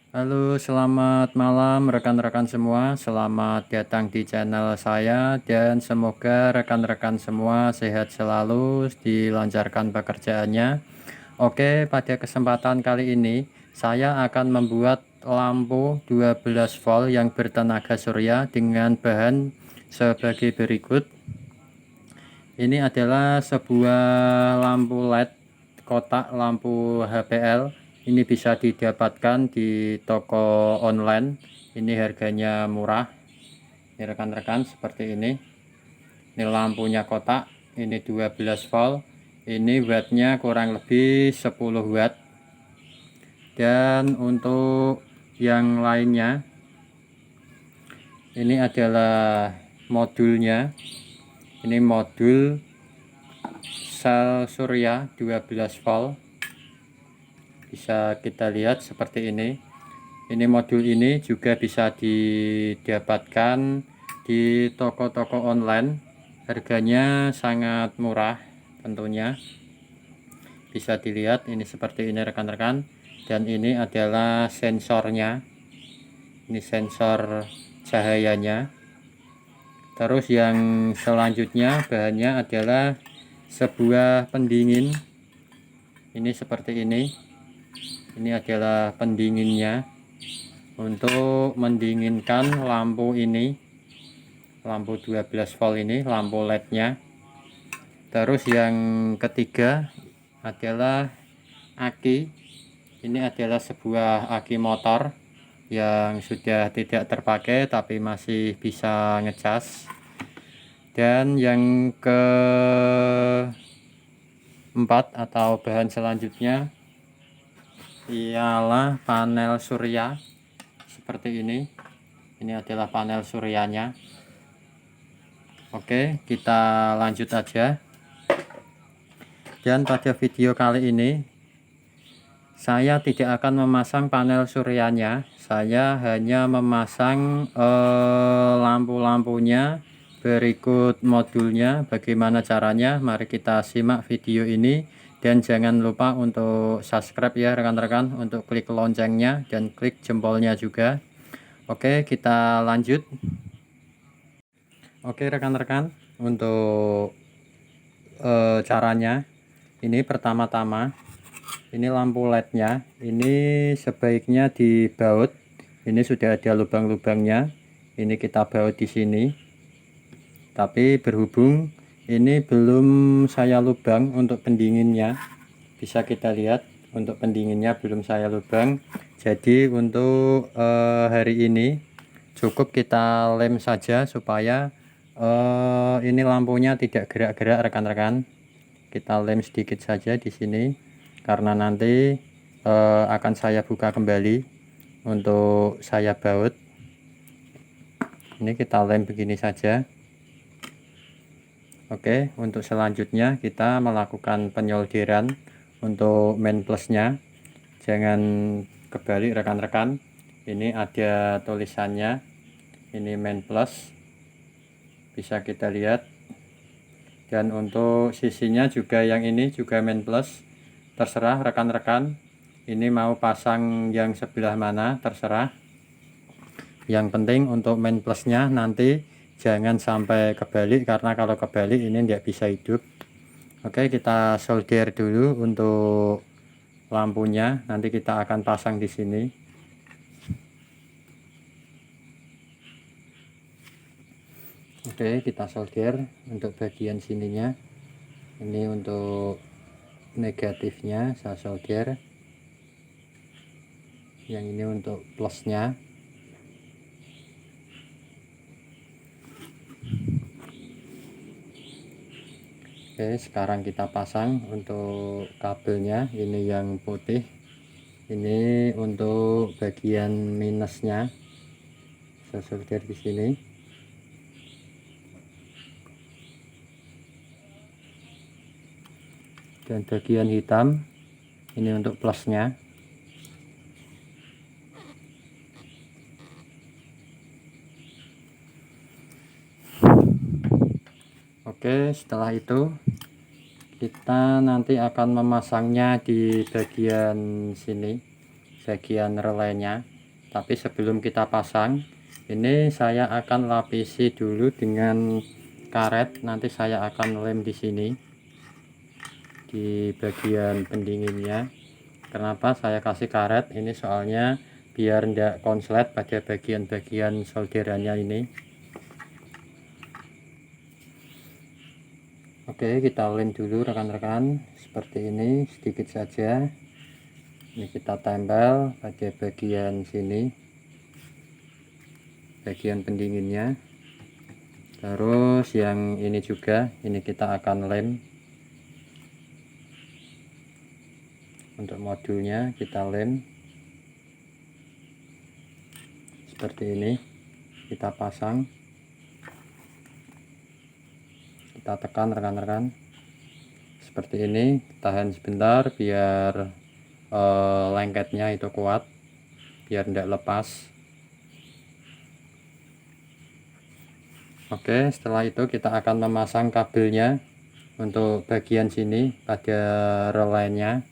Halo, selamat malam rekan-rekan semua. Selamat datang di channel saya dan semoga rekan-rekan semua sehat selalu, dilancarkan pekerjaannya. Oke, pada kesempatan kali ini saya akan membuat lampu 12 volt yang bertenaga surya dengan bahan sebagai berikut. Ini adalah sebuah lampu LED kotak lampu HPL. Ini bisa didapatkan di toko online. Ini harganya murah. Ini rekan-rekan seperti ini. Ini lampunya kotak. Ini 12 volt. Ini wattnya kurang lebih 10 watt. Dan untuk yang lainnya, ini adalah modulnya. Ini modul sel surya 12 volt, bisa kita lihat seperti ini. Modul ini juga bisa didapatkan di toko-toko online, harganya sangat murah tentunya. Bisa dilihat ini seperti ini rekan-rekan, dan ini adalah sensornya. Ini sensor cahayanya. Terus yang selanjutnya bahannya adalah sebuah pendingin. Ini seperti ini. Ini adalah pendinginnya untuk mendinginkan lampu ini, lampu 12 volt ini, lampu LED-nya. Terus yang ketiga adalah aki. Ini adalah sebuah aki motor yang sudah tidak terpakai tapi masih bisa ngecas. Dan yang keempat atau bahan selanjutnya ialah panel surya seperti ini. Ini adalah panel suryanya. Oke, kita lanjut aja. Dan pada video kali ini saya tidak akan memasang panel suryanya. Saya hanya memasang lampu-lampunya berikut modulnya. Bagaimana caranya? Mari kita simak video ini, dan jangan lupa untuk subscribe ya rekan-rekan, untuk klik loncengnya dan klik jempolnya juga. Oke, kita lanjut. Oke rekan-rekan, untuk caranya ini pertama-tama, ini lampu LED-nya ini sebaiknya dibaut. Ini sudah ada lubang-lubangnya, ini kita baut di sini. Tapi berhubung ini belum saya lubang untuk pendinginnya, bisa kita lihat untuk pendinginnya belum saya lubang. Jadi untuk hari ini cukup kita lem saja supaya ini lampunya tidak gerak-gerak rekan-rekan. Kita lem sedikit saja di sini karena nanti akan saya buka kembali untuk saya baut. Ini kita lem begini saja. Oke, untuk selanjutnya kita melakukan penyolderan untuk main plusnya. Jangan kebalik rekan-rekan. Ini ada tulisannya. Ini main plus. Bisa kita lihat. Dan untuk sisinya juga yang ini juga main plus. Terserah rekan-rekan. Ini mau pasang yang sebelah mana, terserah. Yang penting untuk main plusnya nanti jangan sampai kebalik, karena kalau kebalik ini tidak bisa hidup. Oke, kita solder dulu untuk lampunya, nanti kita akan pasang di sini. Oke, kita solder untuk bagian sininya. Ini untuk negatifnya saya solder, yang ini untuk plusnya. Oke, sekarang kita pasang untuk kabelnya. Ini yang putih, ini untuk bagian minusnya, saya solder di sini. Dan bagian hitam ini untuk plusnya. Oke, setelah itu kita nanti akan memasangnya di bagian sini, bagian relainya. Tapi sebelum kita pasang, ini saya akan lapisi dulu dengan karet. Nanti saya akan lem di sini di bagian pendinginnya. Kenapa saya kasih karet ini? Soalnya biar tidak konslet pada bagian-bagian solderannya ini. Oke, kita lem dulu rekan-rekan seperti ini, sedikit saja. Ini kita tempel pada bagian sini, bagian pendinginnya. Terus yang ini juga, ini kita akan lem. Untuk modulnya kita lem seperti ini, kita pasang, kita tekan rekan-rekan seperti ini. Tahan sebentar biar lengketnya itu kuat, biar tidak lepas. Oke, setelah itu kita akan memasang kabelnya untuk bagian sini pada relaynya.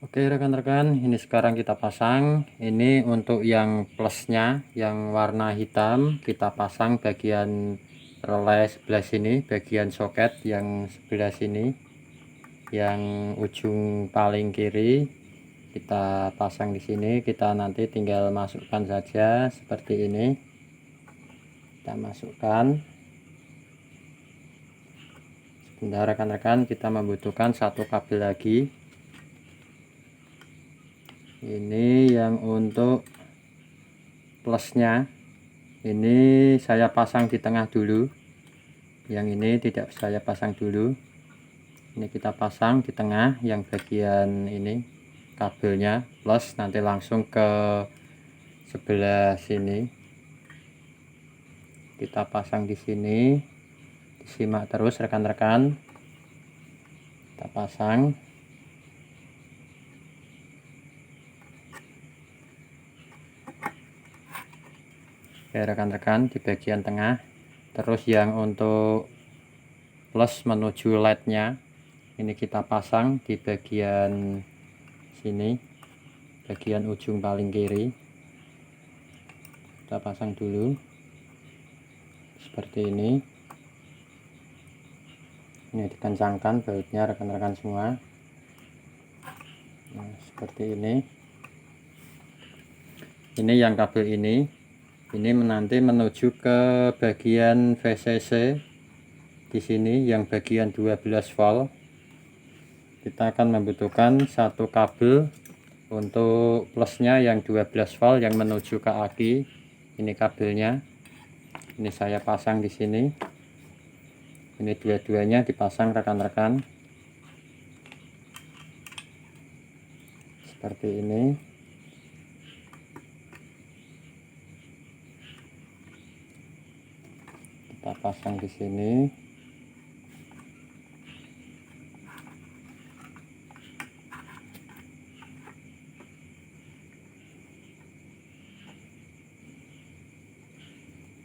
Oke rekan-rekan, ini sekarang kita pasang. Ini untuk yang plusnya, yang warna hitam, kita pasang bagian relay sebelah sini, bagian soket yang sebelah sini, yang ujung paling kiri kita pasang di sini. Kita nanti tinggal masukkan saja seperti ini. Kita masukkan. Sebentar rekan-rekan, kita membutuhkan satu kabel lagi. Ini yang untuk plusnya, ini saya pasang di tengah dulu. Yang ini tidak saya pasang dulu. Ini kita pasang di tengah, yang bagian ini kabelnya plus, nanti langsung ke sebelah sini. Kita pasang di sini. Disimak terus rekan-rekan. Kita pasang. Oke rekan-rekan, di bagian tengah. Terus yang untuk plus menuju LED-nya, ini kita pasang di bagian sini, bagian ujung paling kiri. Kita pasang dulu seperti ini. Ini dikencangkan bautnya rekan-rekan semua. Nah, seperti ini. Ini yang kabel ini nanti menuju ke bagian VCC di sini, yang bagian 12 volt. Kita akan membutuhkan satu kabel untuk plusnya yang 12 volt yang menuju ke aki. Ini kabelnya. Ini saya pasang di sini. Ini dua-duanya dipasang rekan-rekan. Seperti ini. Kita pasang di sini.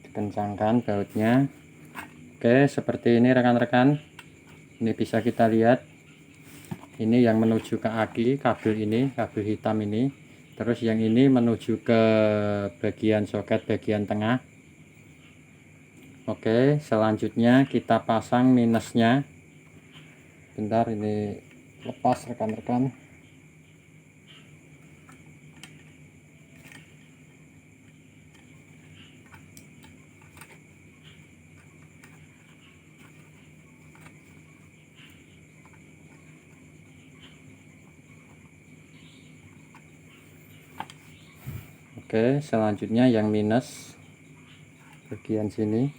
Dikencangkan bautnya. Oke, seperti ini rekan-rekan. Ini bisa kita lihat. Ini yang menuju ke aki, kabel ini, kabel hitam ini. Terus yang ini menuju ke bagian soket bagian tengah. Oke, selanjutnya kita pasang minusnya. Bentar, ini lepas rekan-rekan. Oke, selanjutnya yang minus bagian sini.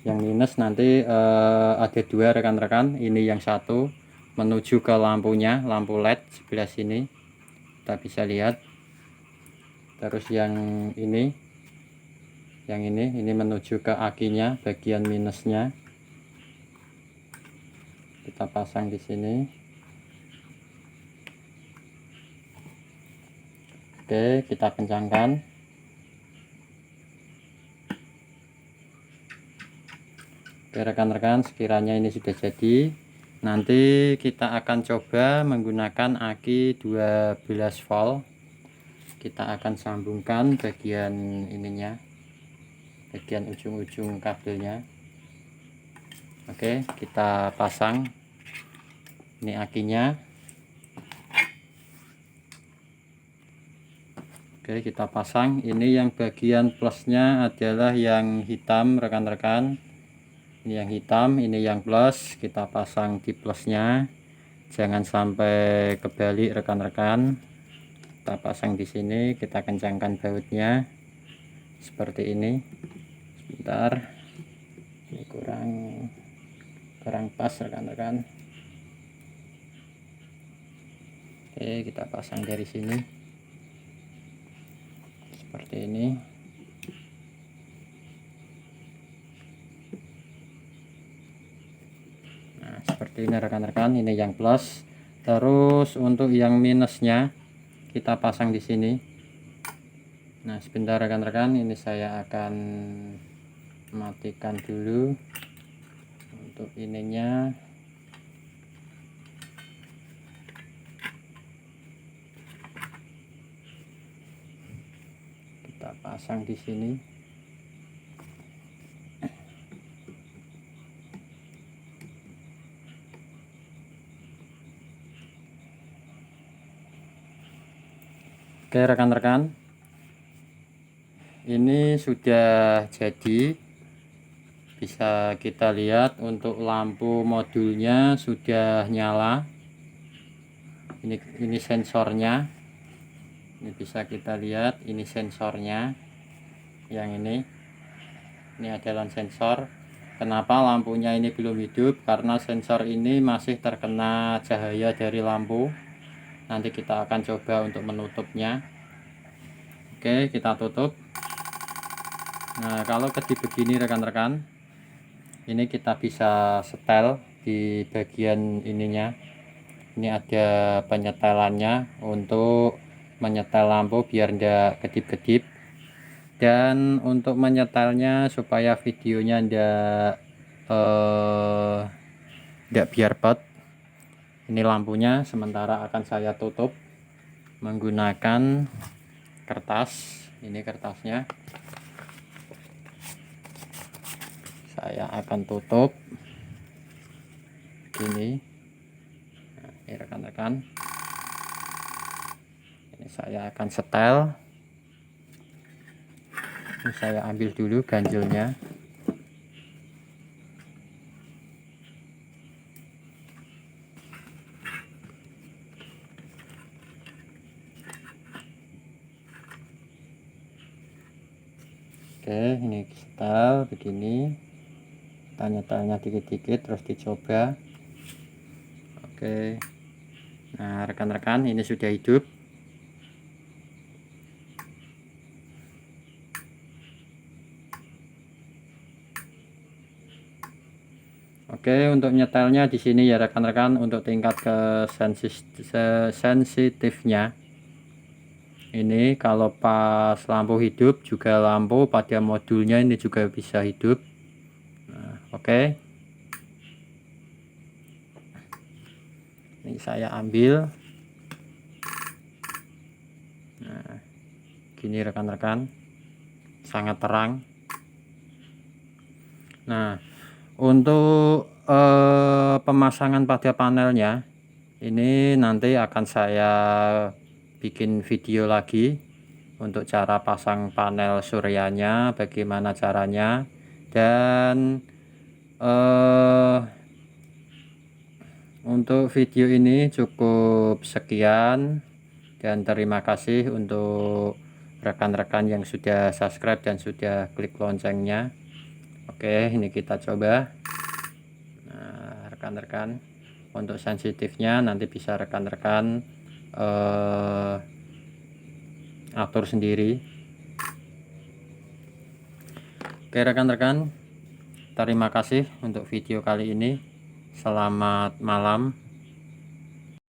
Yang minus nanti ada dua rekan-rekan. Ini yang satu menuju ke lampunya, lampu LED sebelah sini, kita bisa lihat. Terus yang ini menuju ke akinya, bagian minusnya. Kita pasang di sini. Oke, kita kencangkan. Oke rekan-rekan, sekiranya ini sudah jadi, Nanti kita akan coba menggunakan aki 12 volt. Kita akan sambungkan bagian ininya, bagian ujung-ujung kabelnya. Oke, kita pasang. Ini akinya. Oke, kita pasang. Ini yang bagian plusnya adalah yang hitam, rekan-rekan. Ini yang hitam, ini yang plus. Kita pasang di plusnya. Jangan sampai kebalik, rekan-rekan. Kita pasang di sini, kita kencangkan bautnya seperti ini. Sebentar, ini kurang pas, rekan-rekan. Oke, kita pasang dari sini seperti ini. Nah, seperti ini rekan-rekan, ini yang plus. Terus untuk yang minusnya kita pasang di sini. Nah, sebentar rekan-rekan, ini saya akan matikan dulu untuk ininya. Kita pasang di sini. Oke rekan-rekan, ini sudah jadi. Bisa kita lihat untuk lampu modulnya sudah nyala. Ini sensornya. Ini bisa kita lihat, ini sensornya. Yang ini adalah sensor. Kenapa lampunya ini belum hidup? Karena sensor ini masih terkena cahaya dari lampu. Nanti kita akan coba untuk menutupnya. Oke, kita tutup. Nah, kalau kedip begini rekan-rekan, ini kita bisa setel di bagian ininya. Ini ada penyetelannya untuk menyetel lampu biar tidak kedip-kedip. Dan untuk menyetelnya supaya videonya tidak biarpet. Ini lampunya sementara akan saya tutup menggunakan kertas. Ini kertasnya. Saya akan tutup gini. Nah, ini rekan-rekan. Ini saya akan setel. Ini saya ambil dulu ganjilnya. Oke, ini setel begini. Tanya-tanya dikit-dikit terus dicoba. Oke. Nah, rekan-rekan, ini sudah hidup. Oke, untuk nyetelnya di sini ya rekan-rekan, untuk tingkat sensitifnya. Ini kalau pas lampu hidup juga lampu pada modulnya ini juga bisa hidup. Nah, oke. Ini saya ambil. Nah, gini rekan-rekan, sangat terang. Nah, untuk pemasangan pada panelnya ini nanti akan saya bikin video lagi untuk cara pasang panel suryanya, bagaimana caranya. Dan untuk video ini cukup sekian, dan terima kasih untuk rekan-rekan yang sudah subscribe dan sudah klik loncengnya. Oke, ini kita coba. Nah, rekan-rekan, untuk sensitifnya nanti bisa rekan-rekan atur sendiri. Oke rekan-rekan, terima kasih untuk video kali ini. Selamat malam.